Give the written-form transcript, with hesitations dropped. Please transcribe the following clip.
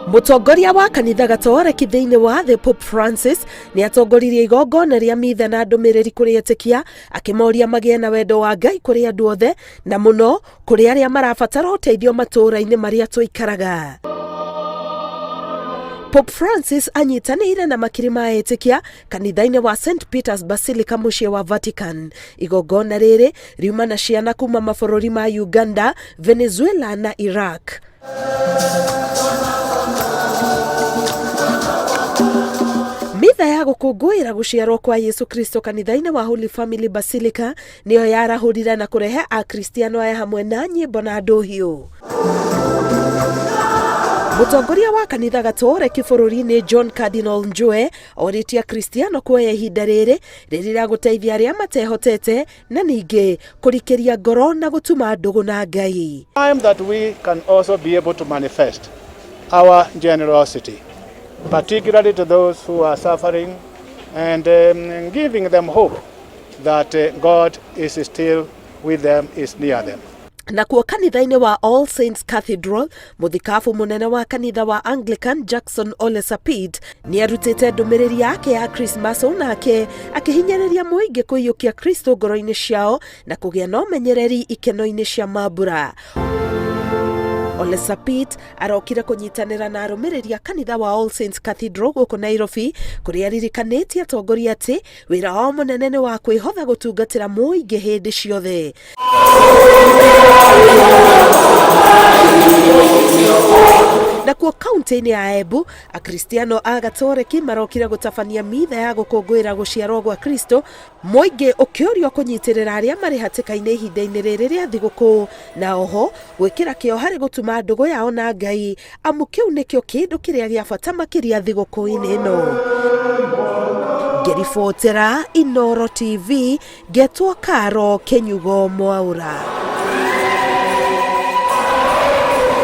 Mutongoria wa kanitha gatoreki thiini wa the Pope Francis ni atongoririe igongona ria mitha na ndumiriri kuri etikia akimoria magie na wendo wa Ngai kuri andu othe na muno kuri aria marabatara uteithio matura-ini maria tuikaraga. Pope Francis anyitanĩire na makiri ma etikia kanitha-inĩ wa St Peter's Basilica muciĩ wa Vatican. Igongona rĩrĩ riuma na ciana kuma mabũrũri ma Uganda, Venezuela na Iraq. Mitha ya gũkũngũĩra gũciarwo kwa Yesu Kristo kanitha-inĩ wa Holy Family Basilica nĩyo yarahũrire na kũrehe akristiano aya hamwe na nyĩmbo na ndũhiũ. Mutongoria wa kanitha gatoreki bũrũri-inĩ John Cardinal Njue oritie akristiano kuoya ihinda rĩrĩ rĩa gũteithia arĩa matehotete na ningĩ kũrikĩria ngoro na gũtuma ndũgũ na Ngai. Time that we can also be able to manifest our generosity, particularly to those who are suffering, and giving them hope that God is still with them, is near them. Na kuo kanitha-inĩ wa All Saints Cathedral, muthikabu munene wa kanitha wa Anglican Jackson Ole Sapit ni arutite ndumiriri yake ya Christmas onake akihinyĩrĩria mũingĩ kũiyũkia Kristo ngoro-inĩ ciao na kũgĩa na ũmenyereri ikeno-inĩ cia mambura. Ole Sapit arokire kunyitanĩra na arũmĩrĩri a kanitha wa All Saints Cathedral gũkũ Nairobi kũrĩa aririkanĩtie atongoria atĩ wĩra wao mũnene nĩ wa kwĩhotha gũtungatĩra mũingĩ hĩndĩ ciothe. Na kuo kaunti-inĩ ya Embu, akristiano a gatoreki marokire gũtabania mitha ya gũkũngũĩra gũciarwo gwa Kristo, mũingĩ ũkĩũrio kũnyitĩrĩra arĩa marĩ hatĩka-inĩ ihinda-inĩ rĩrĩ rĩa thigũkũ, na oho gwĩkĩra kĩo harĩ gũtuma ndũgũ yao na Ngai, amu kĩu nĩkĩo kĩndũ kĩrĩa gĩa bata makĩria thigũkũ-inĩ ĩno. Ngĩribotera Inooro TV, ngetwo Karo Kenyugo Mwaura.